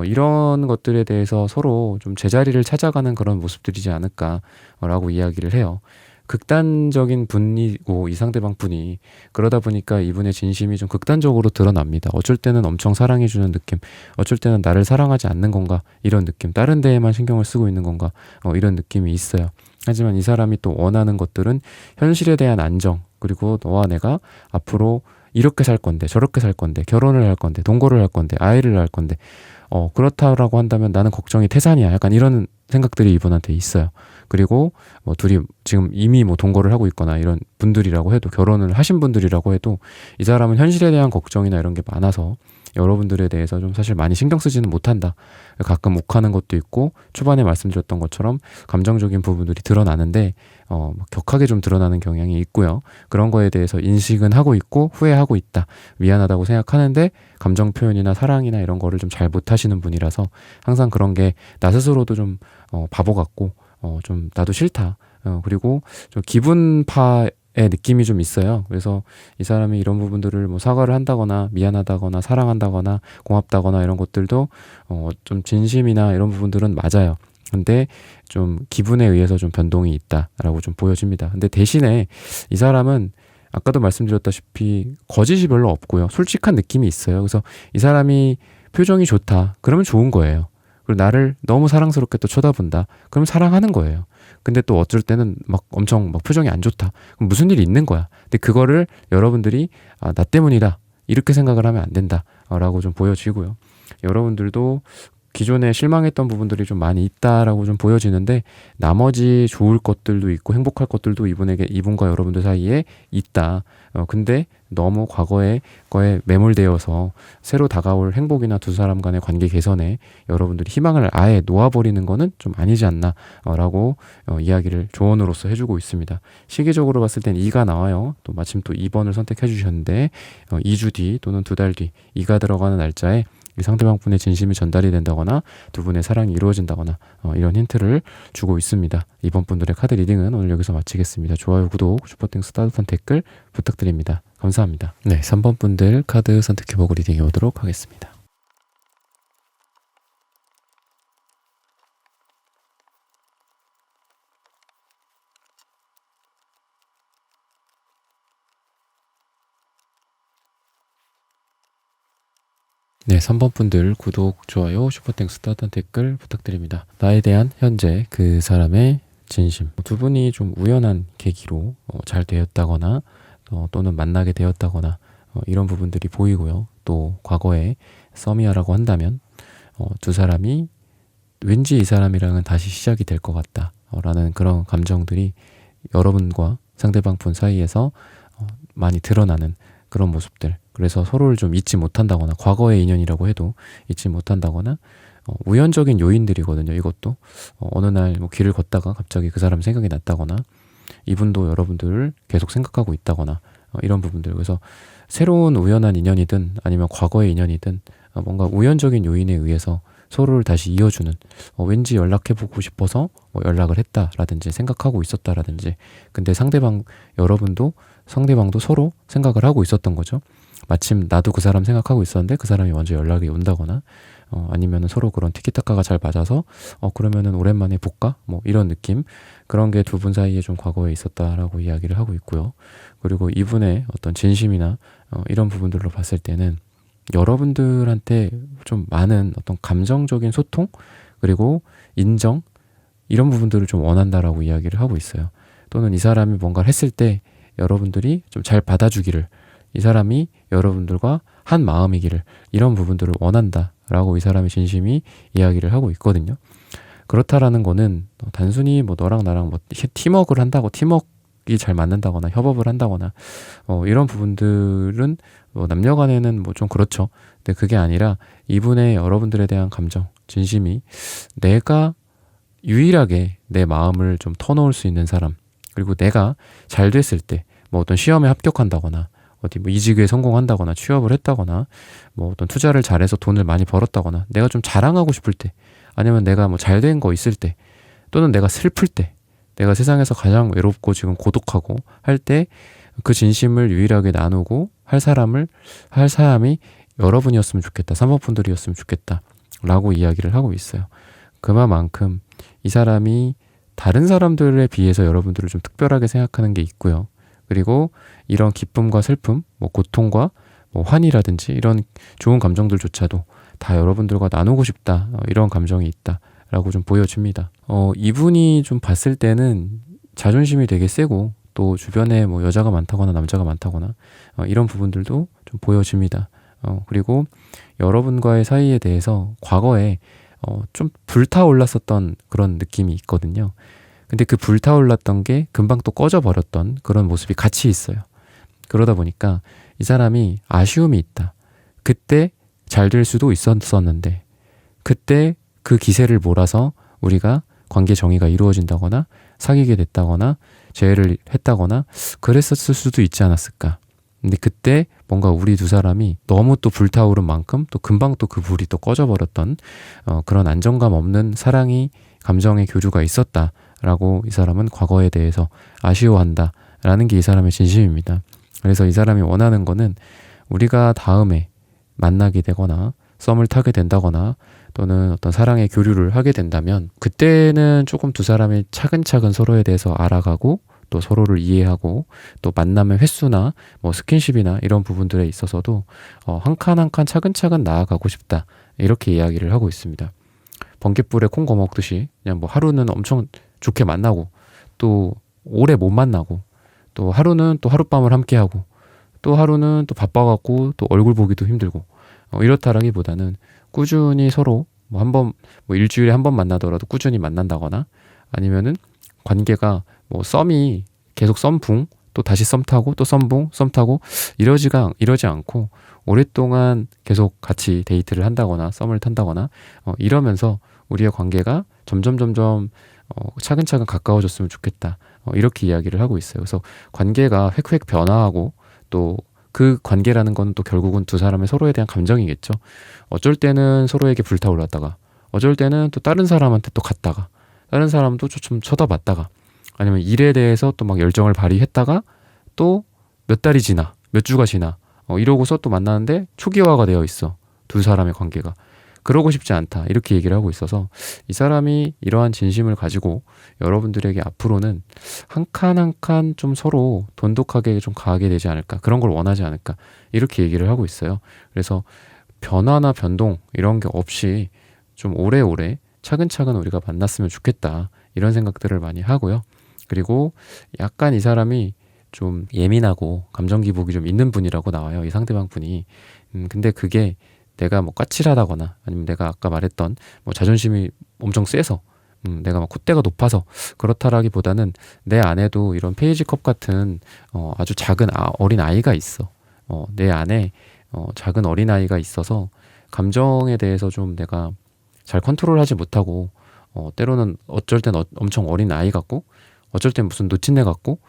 이런 것들에 대해서 서로 좀 제자리를 찾아가는 그런 모습들이지 않을까라고 이야기를 해요. 극단적인 분이고 이 상대방 분이 그러다 보니까 이분의 진심이 좀 극단적으로 드러납니다. 어쩔 때는 엄청 사랑해주는 느낌, 어쩔 때는 나를 사랑하지 않는 건가 이런 느낌, 다른 데에만 신경을 쓰고 있는 건가 이런 느낌이 있어요. 하지만 이 사람이 또 원하는 것들은 현실에 대한 안정, 그리고 너와 내가 앞으로 이렇게 살 건데 저렇게 살 건데 결혼을 할 건데 동거를 할 건데 아이를 할 건데 그렇다라고 한다면 나는 걱정이 태산이야. 약간 이런 생각들이 이분한테 있어요. 그리고 뭐 둘이 지금 이미 뭐 동거를 하고 있거나 이런 분들이라고 해도 결혼을 하신 분들이라고 해도 이 사람은 현실에 대한 걱정이나 이런 게 많아서 여러분들에 대해서 좀 사실 많이 신경 쓰지는 못한다. 가끔 욱하는 것도 있고 초반에 말씀드렸던 것처럼 감정적인 부분들이 드러나는데 격하게 좀 드러나는 경향이 있고요. 그런 거에 대해서 인식은 하고 있고 후회하고 있다. 미안하다고 생각하는데 감정 표현이나 사랑이나 이런 거를 좀 잘 못하시는 분이라서 항상 그런 게 나 스스로도 좀 바보 같고 좀 나도 싫다. 그리고 좀 기분파의 느낌이 좀 있어요. 그래서 이 사람이 이런 부분들을 뭐 사과를 한다거나 미안하다거나 사랑한다거나 고맙다거나 이런 것들도 좀 진심이나 이런 부분들은 맞아요. 근데 좀 기분에 의해서 좀 변동이 있다라고 좀 보여집니다. 근데 대신에 이 사람은 아까도 말씀드렸다시피 거짓이 별로 없고요. 솔직한 느낌이 있어요. 그래서 이 사람이 표정이 좋다. 그러면 좋은 거예요. 그리고 나를 너무 사랑스럽게 또 쳐다본다. 그럼 사랑하는 거예요. 근데 또 어쩔 때는 막 엄청 막 표정이 안 좋다. 그럼 무슨 일이 있는 거야. 근데 그거를 여러분들이 나 때문이다. 이렇게 생각을 하면 안 된다라고 좀 보여지고요. 여러분들도 기존에 실망했던 부분들이 좀 많이 있다라고 좀 보여지는데 나머지 좋을 것들도 있고 행복할 것들도 이분과 여러분들 사이에 있다. 근데 너무 과거의 거에 매몰되어서 새로 다가올 행복이나 두 사람 간의 관계 개선에 여러분들이 희망을 아예 놓아버리는 거는 좀 아니지 않나 라고 이야기를 조언으로서 해주고 있습니다. 시기적으로 봤을 땐 2가 나와요. 또 마침 또 2번을 선택해 주셨는데 2주 뒤 또는 2달 뒤 2가 들어가는 날짜에 상대방분의 진심이 전달이 된다거나 두 분의 사랑이 이루어진다거나 이런 힌트를 주고 있습니다. 이번 분들의 카드 리딩은 오늘 여기서 마치겠습니다. 좋아요, 구독, 슈퍼땡스 따뜻한 댓글 부탁드립니다. 감사합니다. 네, 3번 분들 카드 선택해보고 리딩해 보도록 하겠습니다. 네, 3번 분들 구독, 좋아요, 슈퍼땡스 따뜻한 댓글 부탁드립니다. 나에 대한 현재 그 사람의 진심. 두 분이 좀 우연한 계기로 잘 되었다거나 또는 만나게 되었다거나 이런 부분들이 보이고요. 또 과거에 썸이야라고 한다면 두 사람이 왠지 이 사람이랑은 다시 시작이 될 것 같다 라는 그런 감정들이 여러분과 상대방 분 사이에서 많이 드러나는 그런 모습들. 그래서 서로를 좀 잊지 못한다거나 과거의 인연이라고 해도 잊지 못한다거나 우연적인 요인들이거든요. 이것도 어느 날 뭐 길을 걷다가 갑자기 그 사람 생각이 났다거나 이분도 여러분들을 계속 생각하고 있다거나 이런 부분들. 그래서 새로운 우연한 인연이든 아니면 과거의 인연이든 뭔가 우연적인 요인에 의해서 서로를 다시 이어주는 왠지 연락해보고 싶어서 뭐 연락을 했다라든지 생각하고 있었다라든지 근데 상대방도 서로 생각을 하고 있었던 거죠. 마침 나도 그 사람 생각하고 있었는데 그 사람이 먼저 연락이 온다거나 아니면은 서로 그런 티키타카가 잘 맞아서 그러면은 오랜만에 볼까? 뭐 이런 느낌. 그런 게 두 분 사이에 좀 과거에 있었다라고 이야기를 하고 있고요. 그리고 이분의 어떤 진심이나 이런 부분들로 봤을 때는 여러분들한테 좀 많은 어떤 감정적인 소통 그리고 인정 이런 부분들을 좀 원한다라고 이야기를 하고 있어요. 또는 이 사람이 뭔가를 했을 때 여러분들이 좀 잘 받아주기를 이 사람이 여러분들과 한 마음이기를 이런 부분들을 원한다라고 이 사람의 진심이 이야기를 하고 있거든요. 그렇다라는 거는 단순히 뭐 너랑 나랑 뭐 팀워크를 한다고 팀워크가 잘 맞는다거나 협업을 한다거나 이런 부분들은 남녀 간에는 뭐 좀 그렇죠. 근데 그게 아니라 이분의 여러분들에 대한 감정, 진심이 내가 유일하게 내 마음을 좀 터놓을 수 있는 사람 그리고 내가 잘 됐을 때 뭐 어떤 시험에 합격한다거나 어디 뭐 이직에 성공한다거나 취업을 했다거나 뭐 어떤 투자를 잘해서 돈을 많이 벌었다거나 내가 좀 자랑하고 싶을 때 아니면 내가 뭐 잘 된 거 있을 때 또는 내가 슬플 때 내가 세상에서 가장 외롭고 지금 고독하고 할 때 그 진심을 유일하게 나누고 할 사람이 여러분이었으면 좋겠다. 3번 분들이었으면 좋겠다. 라고 이야기를 하고 있어요. 그만큼 이 사람이 다른 사람들에 비해서 여러분들을 좀 특별하게 생각하는 게 있고요. 그리고 이런 기쁨과 슬픔, 뭐 고통과 뭐 환희라든지 이런 좋은 감정들조차도 다 여러분들과 나누고 싶다. 이런 감정이 있다라고 좀 보여집니다. 이분이 좀 봤을 때는 자존심이 되게 세고 또 주변에 뭐 여자가 많다거나 남자가 많다거나 이런 부분들도 좀 보여집니다. 그리고 여러분과의 사이에 대해서 과거에 좀 불타올랐었던 그런 느낌이 있거든요. 근데 그 불타올랐던 게 금방 또 꺼져버렸던 그런 모습이 같이 있어요. 그러다 보니까 이 사람이 아쉬움이 있다. 그때 잘 될 수도 있었었는데 그때 그 기세를 몰아서 우리가 관계 정의가 이루어진다거나 사귀게 됐다거나 재회를 했다거나 그랬었을 수도 있지 않았을까. 근데 그때 뭔가 우리 두 사람이 너무 또 불타오른 만큼 또 금방 또 그 불이 또 꺼져버렸던 그런 안정감 없는 사랑이 감정의 교류가 있었다라고 이 사람은 과거에 대해서 아쉬워한다라는 게 이 사람의 진심입니다. 그래서 이 사람이 원하는 거는 우리가 다음에 만나게 되거나 썸을 타게 된다거나 또는 어떤 사랑의 교류를 하게 된다면 그때는 조금 두 사람이 차근차근 서로에 대해서 알아가고 또 서로를 이해하고 또 만남의 횟수나 뭐 스킨십이나 이런 부분들에 있어서도 한 칸 한 칸 차근차근 나아가고 싶다 이렇게 이야기를 하고 있습니다. 번갯불에 콩 거먹듯이 그냥 뭐 하루는 엄청 좋게 만나고 또 오래 못 만나고 또 하루는 또 하룻밤을 함께하고 또 하루는 또 바빠갖고 또 얼굴 보기도 힘들고 이렇다라기보다는 꾸준히 서로 뭐 한 번, 뭐 일주일에 한 번 만나더라도 꾸준히 만난다거나 아니면은 관계가 뭐 썸이 계속 썸붕 또 다시 썸 타고 또 썸붕 썸 타고 이러지 않고 오랫동안 계속 같이 데이트를 한다거나 썸을 탄다거나 이러면서 우리의 관계가 점점 차근차근 가까워졌으면 좋겠다. 이렇게 이야기를 하고 있어요. 그래서 관계가 획획 변화하고 또 그 관계라는 건 또 결국은 두 사람의 서로에 대한 감정이겠죠. 어쩔 때는 서로에게 불타올랐다가 어쩔 때는 또 다른 사람한테 또 갔다가 다른 사람도 좀 쳐다봤다가 아니면 일에 대해서 또 막 열정을 발휘했다가 또 몇 달이 지나 몇 주가 지나 이러고서 또 만나는데 초기화가 되어 있어. 두 사람의 관계가. 그러고 싶지 않다. 이렇게 얘기를 하고 있어서 이 사람이 이러한 진심을 가지고 여러분들에게 앞으로는 한 칸 한 칸 좀 서로 돈독하게 좀 가게 되지 않을까. 그런 걸 원하지 않을까. 이렇게 얘기를 하고 있어요. 그래서 변화나 변동 이런 게 없이 좀 오래오래 차근차근 우리가 만났으면 좋겠다. 이런 생각들을 많이 하고요. 그리고 약간 이 사람이 좀 예민하고 감정 기복이 좀 있는 분이라고 나와요. 이 상대방 분이. 근데 그게 내가 뭐 까칠하다거나 아니면 내가 아까 말했던 뭐 자존심이 엄청 세서 내가 막 콧대가 높아서 그렇다라기보다는 내 안에도 이런 페이지컵 같은 아주 작은 어린 아이가 있어. 내 안에 작은 어린 아이가 있어서 감정에 대해서 좀 내가 잘 컨트롤하지 못하고 때로는 어쩔 땐 엄청 어린 아이 같고 어쩔 땐 무슨 놓친애 같고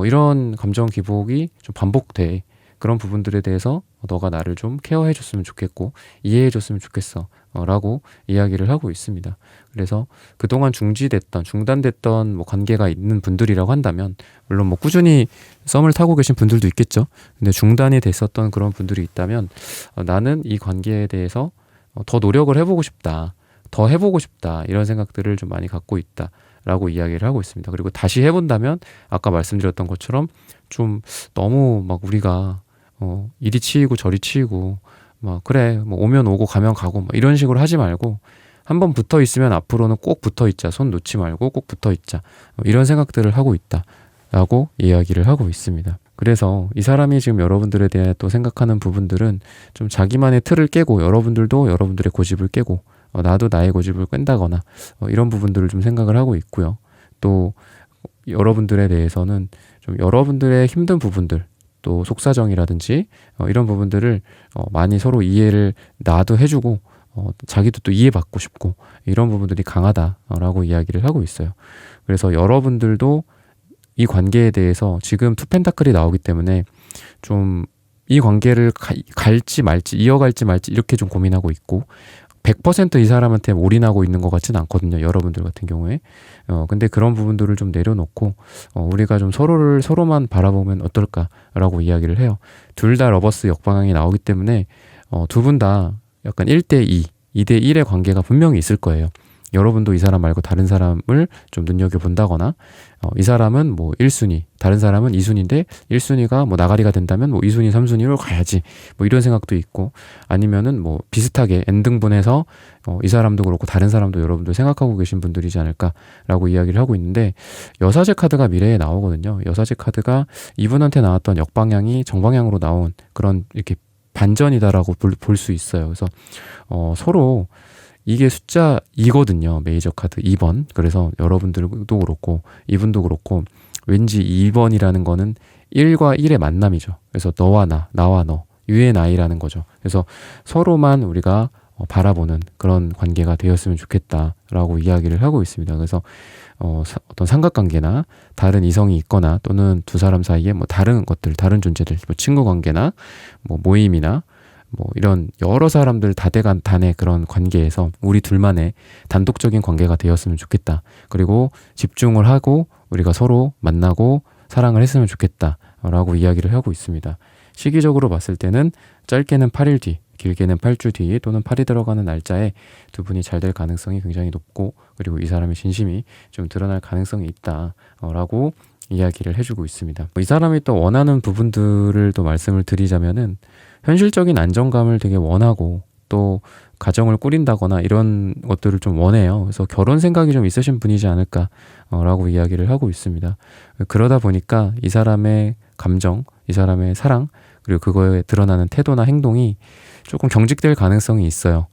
이런 감정 기복이 좀 반복돼. 그런 부분들에 대해서 너가 나를 좀 케어해 줬으면 좋겠고 이해해 줬으면 좋겠어 라고 이야기를 하고 있습니다. 그래서 그동안 중단됐던 뭐 관계가 있는 분들이라고 한다면 물론 뭐 꾸준히 썸을 타고 계신 분들도 있겠죠. 근데 중단이 됐었던 그런 분들이 있다면 나는 이 관계에 대해서 더 노력을 해보고 싶다. 더 해보고 싶다. 이런 생각들을 좀 많이 갖고 있다. 라고 이야기를 하고 있습니다. 그리고 다시 해본다면 아까 말씀드렸던 것처럼 좀 너무 막 우리가 이리 치이고 저리 치이고 막 그래 뭐 오면 오고 가면 가고 막 이런 식으로 하지 말고 한번 붙어 있으면 앞으로는 꼭 붙어 있자. 손 놓지 말고 꼭 붙어 있자. 이런 생각들을 하고 있다라고 이야기를 하고 있습니다. 그래서 이 사람이 지금 여러분들에 대해 또 생각하는 부분들은 좀 자기만의 틀을 깨고 여러분들도 여러분들의 고집을 깨고 나도 나의 고집을 깬다거나 이런 부분들을 좀 생각을 하고 있고요. 또 여러분들에 대해서는 좀 여러분들의 힘든 부분들 또 속사정이라든지 이런 부분들을 많이 서로 이해를 나도 해주고 자기도 또 이해받고 싶고 이런 부분들이 강하다라고 이야기를 하고 있어요. 그래서 여러분들도 이 관계에 대해서 지금 투펜타클이 나오기 때문에 좀 이 관계를 갈지 말지 이어갈지 말지 이렇게 좀 고민하고 있고 100% 이 사람한테 올인하고 있는 것 같지는 않거든요. 여러분들 같은 경우에. 근데 그런 부분들을 좀 내려놓고 우리가 좀 서로만 바라보면 어떨까라고 이야기를 해요. 둘 다 러버스 역방향이 나오기 때문에 두 분 다 약간 1대2, 2대1의 관계가 분명히 있을 거예요. 여러분도 이 사람 말고 다른 사람을 좀 눈여겨본다거나 이 사람은 뭐 1순위, 다른 사람은 2순위인데 1순위가 뭐 나가리가 된다면 뭐 2순위, 3순위로 가야지 뭐 이런 생각도 있고 아니면은 뭐 비슷하게 N등분해서 이 사람도 그렇고 다른 사람도 여러분들 생각하고 계신 분들이지 않을까라고 이야기를 하고 있는데 여사제 카드가 미래에 나오거든요. 여사제 카드가 이분한테 나왔던 역방향이 정방향으로 나온 그런 이렇게 반전이다라고 볼 수 있어요. 그래서 서로 이게 숫자 2거든요. 메이저 카드 2번. 그래서 여러분들도 그렇고 이분도 그렇고 왠지 2번이라는 거는 1과 1의 만남이죠. 그래서 너와 나와 너, you and I라는 거죠. 그래서 서로만 우리가 바라보는 그런 관계가 되었으면 좋겠다라고 이야기를 하고 있습니다. 그래서 어떤 삼각관계나 다른 이성이 있거나 또는 두 사람 사이에 뭐 다른 것들, 다른 존재들, 뭐 친구 관계나 뭐 모임이나 뭐 이런 여러 사람들 다대간단의 그런 관계에서 우리 둘만의 단독적인 관계가 되었으면 좋겠다. 그리고 집중을 하고 우리가 서로 만나고 사랑을 했으면 좋겠다라고 이야기를 하고 있습니다. 시기적으로 봤을 때는 짧게는 8일 뒤, 길게는 8주 뒤 또는 8이 들어가는 날짜에 두 분이 잘 될 가능성이 굉장히 높고 그리고 이 사람의 진심이 좀 드러날 가능성이 있다라고 이야기를 해주고 있습니다. 이 사람이 또 원하는 부분들을 또 말씀을 드리자면은 현실적인 안정감을 되게 원하고 또 가정을 꾸린다거나 이런 것들을 좀 원해요. 그래서 결혼 생각이 좀 있으신 분이지 않을까라고 이야기를 하고 있습니다. 그러다 보니까 이 사람의 감정, 이 사람의 사랑 그리고 그거에 드러나는 태도나 행동이 조금 경직될 가능성이 있어요.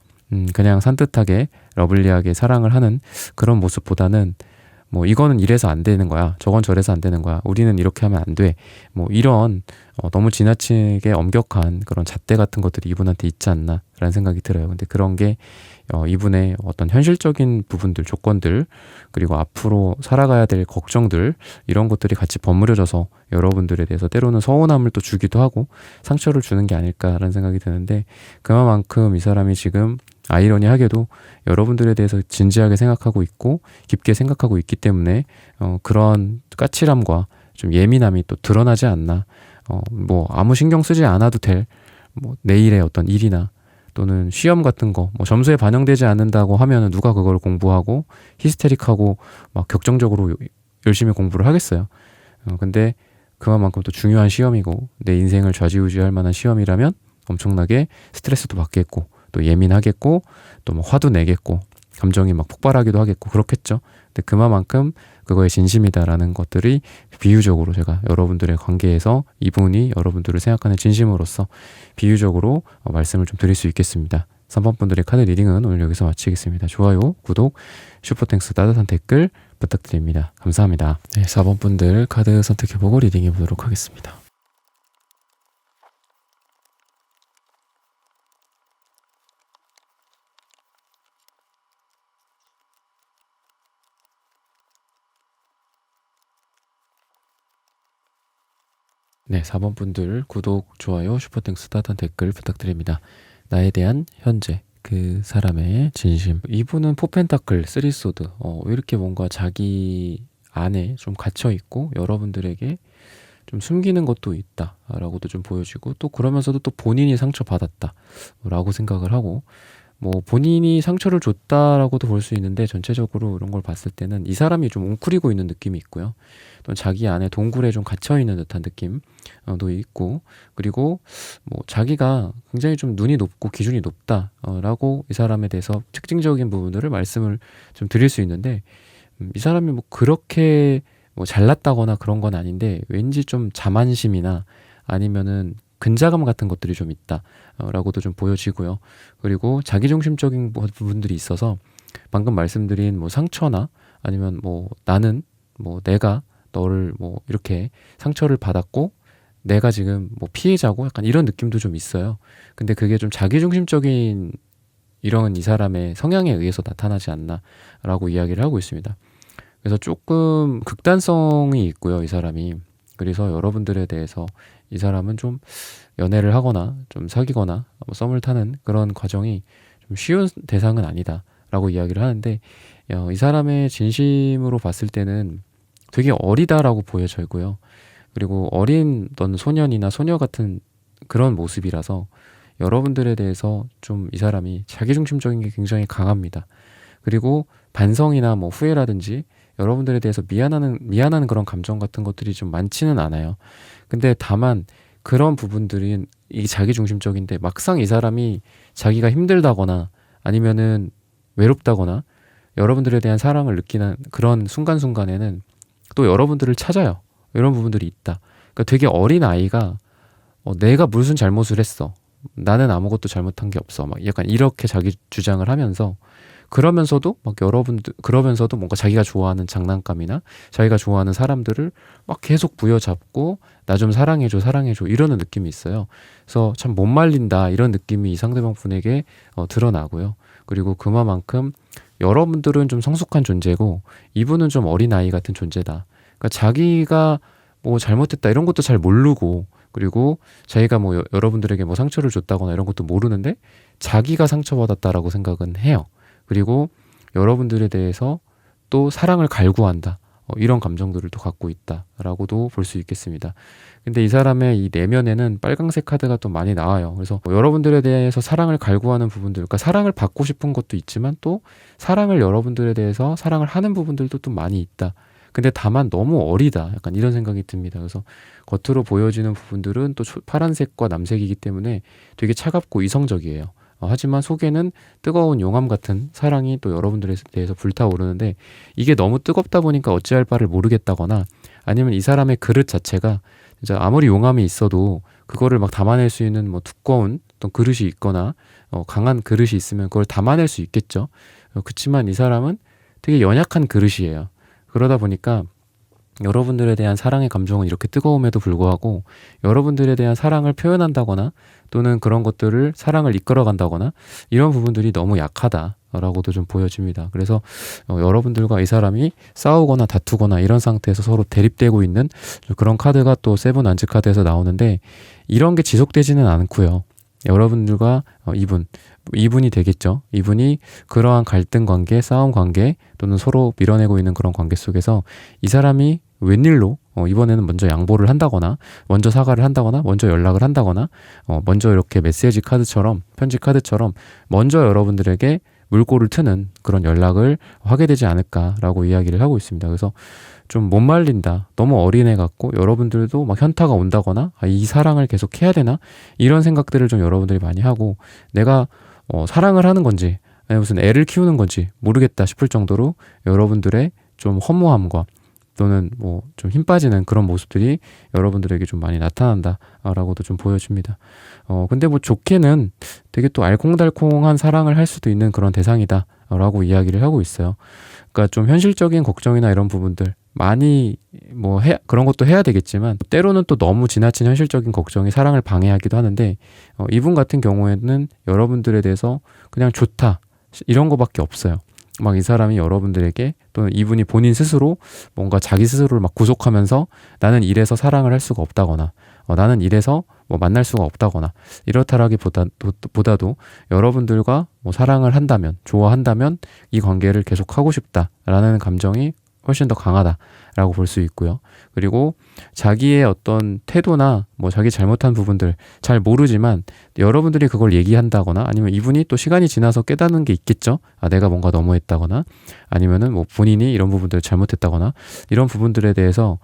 그냥 산뜻하게 러블리하게 사랑을 하는 그런 모습보다는 뭐 이거는 이래서 안 되는 거야. 저건 저래서 안 되는 거야. 우리는 이렇게 하면 안 돼. 뭐 이런 너무 지나치게 엄격한 그런 잣대 같은 것들이 이분한테 있지 않나라는 생각이 들어요. 근데 그런 게 이분의 어떤 현실적인 부분들, 조건들, 그리고 앞으로 살아가야 될 걱정들, 이런 것들이 같이 버무려져서 여러분들에 대해서 때로는 서운함을 또 주기도 하고 상처를 주는 게 아닐까라는 생각이 드는데, 그만큼 이 사람이 지금 아이러니하게도 여러분들에 대해서 진지하게 생각하고 있고 깊게 생각하고 있기 때문에 그런 까칠함과 좀 예민함이 또 드러나지 않나. 뭐 아무 신경 쓰지 않아도 될 뭐 내일의 어떤 일이나 또는 시험 같은 거, 뭐 점수에 반영되지 않는다고 하면은 누가 그걸 공부하고 히스테릭하고 막 격정적으로 열심히 공부를 하겠어요. 근데 그만큼 또 중요한 시험이고 내 인생을 좌지우지할 만한 시험이라면 엄청나게 스트레스도 받겠고 또 예민하겠고 또 뭐 화도 내겠고 감정이 막 폭발하기도 하겠고 그렇겠죠. 근데 그만큼 그거에 진심이다라는 것들이 비유적으로 제가 여러분들의 관계에서 이분이 여러분들을 생각하는 진심으로서 비유적으로 말씀을 좀 드릴 수 있겠습니다. 3번 분들의 카드 리딩은 오늘 여기서 마치겠습니다. 좋아요, 구독, 슈퍼땡스 따뜻한 댓글 부탁드립니다. 감사합니다. 네, 4번 분들 카드 선택해보고 리딩해 보도록 하겠습니다. 네, 4번 분들 구독, 좋아요, 슈퍼땡스 따뜻한 댓글 부탁드립니다. 나에 대한 현재 그 사람의 진심. 이분은 포펜타클, 쓰리소드. 왜 이렇게 뭔가 자기 안에 좀 갇혀있고 여러분들에게 좀 숨기는 것도 있다라고도 좀 보여지고, 또 그러면서도 또 본인이 상처받았다라고 생각을 하고, 뭐 본인이 상처를 줬다라고도 볼 수 있는데 전체적으로 이런 걸 봤을 때는 이 사람이 좀 웅크리고 있는 느낌이 있고요. 또 자기 안에 동굴에 좀 갇혀 있는 듯한 느낌도 있고, 그리고 뭐 자기가 굉장히 좀 눈이 높고 기준이 높다라고 이 사람에 대해서 특징적인 부분들을 말씀을 좀 드릴 수 있는데, 이 사람이 뭐 그렇게 뭐 잘났다거나 그런 건 아닌데 왠지 좀 자만심이나 아니면은 근자감 같은 것들이 좀 있다라고도 좀 보여지고요. 그리고 자기중심적인 부분들이 있어서 방금 말씀드린 뭐 상처나 아니면 뭐 나는 뭐 내가 너를 뭐 이렇게 상처를 받았고 내가 지금 뭐 피해자고 약간 이런 느낌도 좀 있어요. 근데 그게 좀 자기중심적인 이런 이 사람의 성향에 의해서 나타나지 않나라고 이야기를 하고 있습니다. 그래서 조금 극단성이 있고요, 이 사람이. 그래서 여러분들에 대해서 이 사람은 좀 연애를 하거나 좀 사귀거나 뭐 썸을 타는 그런 과정이 좀 쉬운 대상은 아니다라고 이야기를 하는데, 이 사람의 진심으로 봤을 때는 되게 어리다라고 보여지고요. 그리고 어린 어떤 소년이나 소녀 같은 그런 모습이라서 여러분들에 대해서 좀 이 사람이 자기중심적인 게 굉장히 강합니다. 그리고 반성이나 뭐 후회라든지 여러분들에 대해서 미안한 그런 감정 같은 것들이 좀 많지는 않아요. 근데 다만 그런 부분들이 이 자기중심적인데 막상 이 사람이 자기가 힘들다거나 아니면은 외롭다거나 여러분들에 대한 사랑을 느끼는 그런 순간순간에는 또 여러분들을 찾아요. 이런 부분들이 있다. 그러니까 되게 어린 아이가 내가 무슨 잘못을 했어. 나는 아무것도 잘못한 게 없어. 막 약간 이렇게 자기 주장을 하면서, 그러면서도 그러면서도 뭔가 자기가 좋아하는 장난감이나 자기가 좋아하는 사람들을 막 계속 부여잡고 나 좀 사랑해줘 이러는 느낌이 있어요. 그래서 참 못 말린다 이런 느낌이 이 상대방 분에게 드러나고요. 그리고 그만큼 여러분들은 좀 성숙한 존재고 이분은 좀 어린아이 같은 존재다. 그러니까 자기가 뭐 잘못했다 이런 것도 잘 모르고, 그리고 자기가 뭐 여러분들에게 뭐 상처를 줬다거나 이런 것도 모르는데 자기가 상처받았다라고 생각은 해요. 그리고 여러분들에 대해서 또 사랑을 갈구한다. 이런 감정들을 또 갖고 있다라고도 볼 수 있겠습니다. 근데 이 사람의 이 내면에는 빨강색 카드가 또 많이 나와요. 그래서 여러분들에 대해서 사랑을 갈구하는 부분들, 그러니까 사랑을 받고 싶은 것도 있지만 또 사랑을 여러분들에 대해서 사랑을 하는 부분들도 또 많이 있다. 근데 다만 너무 어리다. 약간 이런 생각이 듭니다. 그래서 겉으로 보여지는 부분들은 또 파란색과 남색이기 때문에 되게 차갑고 이성적이에요. 하지만 속에는 뜨거운 용암 같은 사랑이 또 여러분들에 대해서 불타오르는데, 이게 너무 뜨겁다 보니까 어찌할 바를 모르겠다거나 아니면 이 사람의 그릇 자체가 이제 아무리 용암이 있어도 그거를 막 담아낼 수 있는 뭐 두꺼운 어떤 그릇이 있거나 강한 그릇이 있으면 그걸 담아낼 수 있겠죠. 그렇지만 이 사람은 되게 연약한 그릇이에요. 그러다 보니까 여러분들에 대한 사랑의 감정은 이렇게 뜨거움에도 불구하고 여러분들에 대한 사랑을 표현한다거나 또는 그런 것들을 사랑을 이끌어간다거나 이런 부분들이 너무 약하다라고도 좀 보여집니다. 그래서 여러분들과 이 사람이 싸우거나 다투거나 이런 상태에서 서로 대립되고 있는 그런 카드가 또 세븐 안츠 카드에서 나오는데 이런 게 지속되지는 않고요. 여러분들과 이분이 되겠죠. 이분이 그러한 갈등 관계, 싸움 관계 또는 서로 밀어내고 있는 그런 관계 속에서 이 사람이 웬일로 이번에는 먼저 양보를 한다거나 먼저 사과를 한다거나 먼저 연락을 한다거나 먼저 이렇게 메시지 카드처럼 편지 카드처럼 먼저 여러분들에게 물꼬를 트는 그런 연락을 하게 되지 않을까라고 이야기를 하고 있습니다. 그래서 좀 못 말린다. 너무 어린애 같고 여러분들도 막 현타가 온다거나 이 사랑을 계속 해야 되나? 이런 생각들을 좀 여러분들이 많이 하고 내가 사랑을 하는 건지 아니면 무슨 애를 키우는 건지 모르겠다 싶을 정도로 여러분들의 좀 허무함과 또는 뭐 좀 힘 빠지는 그런 모습들이 여러분들에게 좀 많이 나타난다라고도 좀 보여집니다. 근데 뭐 좋게는 되게 또 알콩달콩한 사랑을 할 수도 있는 그런 대상이다라고 이야기를 하고 있어요. 그러니까 좀 현실적인 걱정이나 이런 부분들 많이 그런 것도 해야 되겠지만 때로는 또 너무 지나친 현실적인 걱정이 사랑을 방해하기도 하는데 이분 같은 경우에는 여러분들에 대해서 그냥 좋다 이런 거밖에 없어요. 막 이 사람이 여러분들에게 또는 이분이 본인 스스로 뭔가 자기 스스로를 막 구속하면서 나는 이래서 사랑을 할 수가 없다거나 나는 이래서 뭐 만날 수가 없다거나 이렇다라기보다도 여러분들과 뭐 사랑을 한다면 좋아한다면 이 관계를 계속하고 싶다라는 감정이 훨씬 더 강하다라고 볼 수 있고요. 그리고 자기의 어떤 태도나 뭐 자기 잘못한 부분들 잘 모르지만 여러분들이 그걸 얘기한다거나 아니면 이분이 또 시간이 지나서 깨닫는 게 있겠죠. 내가 뭔가 너무했다거나 아니면은 뭐 본인이 이런 부분들을 잘못했다거나 이런 부분들에 대해서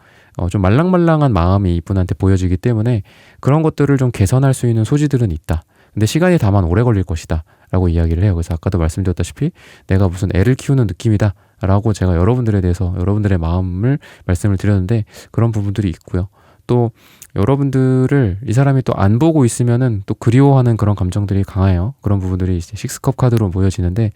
좀 말랑말랑한 마음이 이분한테 보여지기 때문에 그런 것들을 좀 개선할 수 있는 소지들은 있다. 근데 시간이 다만 오래 걸릴 것이다 라고 이야기를 해요. 그래서 아까도 말씀드렸다시피 내가 무슨 애를 키우는 느낌이다 라고 제가 여러분들에 대해서 여러분들의 마음을 말씀을 드렸는데 그런 부분들이 있고요. 또 여러분들을 이 사람이 또 안 보고 있으면은 또 그리워하는 그런 감정들이 강해요. 그런 부분들이 이제 식스컵 카드로 보여지는데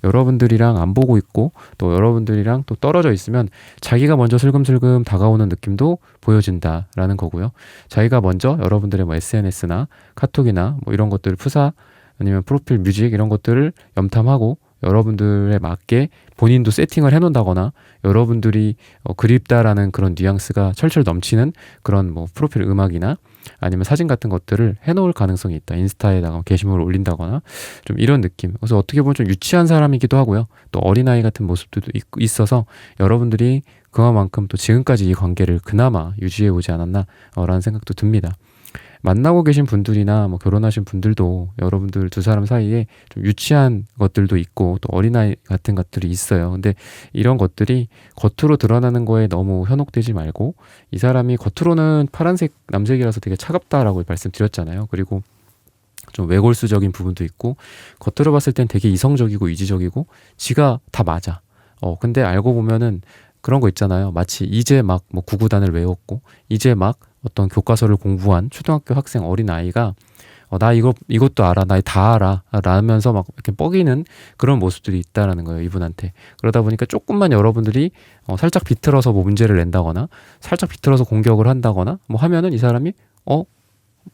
여러분들이랑 안 보고 있고 또 여러분들이랑 또 떨어져 있으면 자기가 먼저 슬금슬금 다가오는 느낌도 보여진다라는 거고요. 자기가 먼저 여러분들의 뭐 SNS나 카톡이나 뭐 이런 것들을 프사 아니면 프로필 뮤직 이런 것들을 염탐하고 여러분들에 맞게 본인도 세팅을 해놓는다거나 여러분들이 그립다라는 그런 뉘앙스가 철철 넘치는 그런 뭐 프로필 음악이나 아니면 사진 같은 것들을 해놓을 가능성이 있다. 인스타에다가 게시물을 올린다거나 좀 이런 느낌. 그래서 어떻게 보면 좀 유치한 사람이기도 하고요. 또 어린아이 같은 모습들도 있어서 여러분들이 그만큼 또 지금까지 이 관계를 그나마 유지해 오지 않았나 라는 생각도 듭니다. 만나고 계신 분들이나 뭐 결혼하신 분들도 여러분들 두 사람 사이에 좀 유치한 것들도 있고 또 어린아이 같은 것들이 있어요. 근데 이런 것들이 겉으로 드러나는 거에 너무 현혹되지 말고 이 사람이 겉으로는 파란색 남색이라서 되게 차갑다라고 말씀드렸잖아요. 그리고 좀 외골수적인 부분도 있고 겉으로 봤을 땐 되게 이성적이고 이지적이고 지가 다 맞아. 근데 알고 보면은 그런 거 있잖아요. 마치 이제 막 뭐 구구단을 외웠고 이제 막 어떤 교과서를 공부한 초등학교 학생 어린아이가 나 이것도 알아, 나 다 알아 라면서 막 이렇게 뻐기는 그런 모습들이 있다라는 거예요, 이분한테. 그러다 보니까 조금만 여러분들이 살짝 비틀어서 뭐 문제를 낸다거나 살짝 비틀어서 공격을 한다거나 뭐 하면은 이 사람이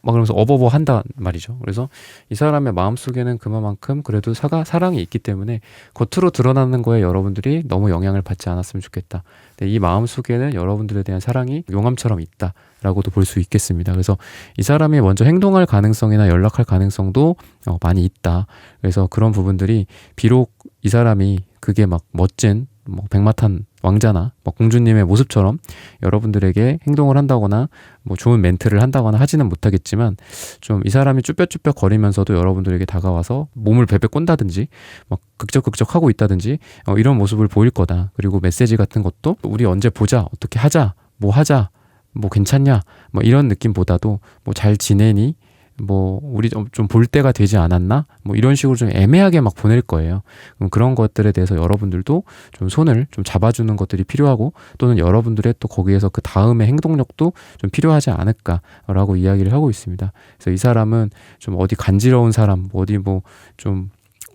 막 그러면서 어버버 한단 말이죠. 그래서 이 사람의 마음속에는 그만큼 그래도 사랑이 있기 때문에 겉으로 드러나는 거에 여러분들이 너무 영향을 받지 않았으면 좋겠다. 근데 이 마음속에는 여러분들에 대한 사랑이 용암처럼 있다라고도 볼 수 있겠습니다. 그래서 이 사람이 먼저 행동할 가능성이나 연락할 가능성도 많이 있다. 그래서 그런 부분들이 비록 이 사람이 그게 막 멋진 뭐 백마탄 왕자나 뭐 공주님의 모습처럼 여러분들에게 행동을 한다거나 뭐 좋은 멘트를 한다거나 하지는 못하겠지만 좀 이 사람이 쭈뼛쭈뼛 거리면서도 여러분들에게 다가와서 몸을 베베 꼰다든지 막 극적극적 하고 있다든지 이런 모습을 보일 거다. 그리고 메시지 같은 것도 우리 언제 보자, 어떻게 하자, 뭐 괜찮냐 뭐 이런 느낌보다도 뭐 잘 지내니 뭐 우리 좀 볼 때가 되지 않았나? 뭐 이런 식으로 좀 애매하게 막 보낼 거예요. 그럼 그런 것들에 대해서 여러분들도 좀 손을 좀 잡아주는 것들이 필요하고, 또는 여러분들의 또 거기에서 그 다음의 행동력도 좀 필요하지 않을까라고 이야기를 하고 있습니다. 그래서 이 사람은 좀 어디 간지러운 사람, 어디 뭐 좀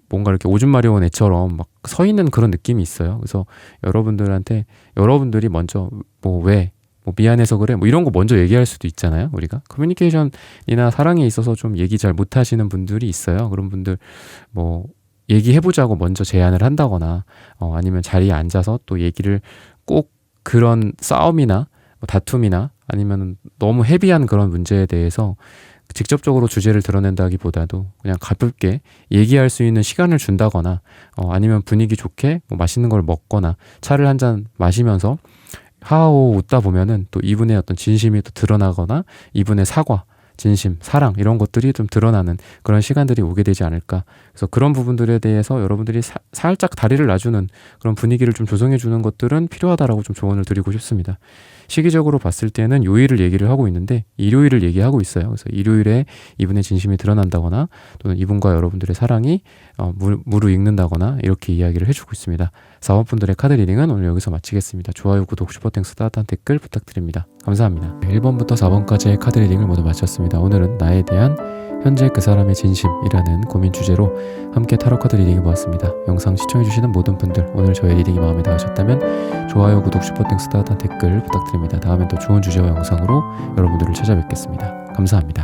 뭔가 이렇게 오줌 마려운 애처럼 막 서 있는 그런 느낌이 있어요. 그래서 여러분들한테, 여러분들이 먼저 뭐 미안해서 그래 뭐 이런 거 먼저 얘기할 수도 있잖아요. 우리가 커뮤니케이션이나 사랑에 있어서 좀 얘기 잘 못하시는 분들이 있어요. 그런 분들 뭐 얘기해보자고 먼저 제안을 한다거나, 아니면 자리에 앉아서 또 얘기를, 꼭 그런 싸움이나 뭐 다툼이나 아니면 너무 헤비한 그런 문제에 대해서 직접적으로 주제를 드러낸다기보다도 그냥 가볍게 얘기할 수 있는 시간을 준다거나, 아니면 분위기 좋게 뭐 맛있는 걸 먹거나 차를 한 잔 마시면서 하하호 웃다 보면은 또 이분의 어떤 진심이 또 드러나거나, 이분의 사과, 진심, 사랑 이런 것들이 좀 드러나는 그런 시간들이 오게 되지 않을까. 그래서 그런 부분들에 대해서 여러분들이 살짝 다리를 놔주는 그런 분위기를 좀 조성해 주는 것들은 필요하다라고 좀 조언을 드리고 싶습니다. 시기적으로 봤을 때는 요일을 얘기를 하고 있는데 일요일을 얘기하고 있어요. 그래서 일요일에 이분의 진심이 드러난다거나, 또는 이분과 여러분들의 사랑이 무르익는다거나 이렇게 이야기를 해주고 있습니다. 4번 분들의 카드 리딩은 오늘 여기서 마치겠습니다. 좋아요, 구독, 슈퍼땡스, 따뜻한 댓글 부탁드립니다. 감사합니다. 1번부터 4번까지의 카드 리딩을 모두 마쳤습니다. 오늘은 나에 대한 현재 그 사람의 진심이라는 고민 주제로 함께 타로 카드 리딩해 보았습니다. 영상 시청해주시는 모든 분들, 오늘 저의 리딩이 마음에 닿으셨다면 좋아요, 구독, 슈퍼땡스, 따뜻한 댓글 부탁드립니다. 다음엔 더 좋은 주제와 영상으로 여러분들을 찾아뵙겠습니다. 감사합니다.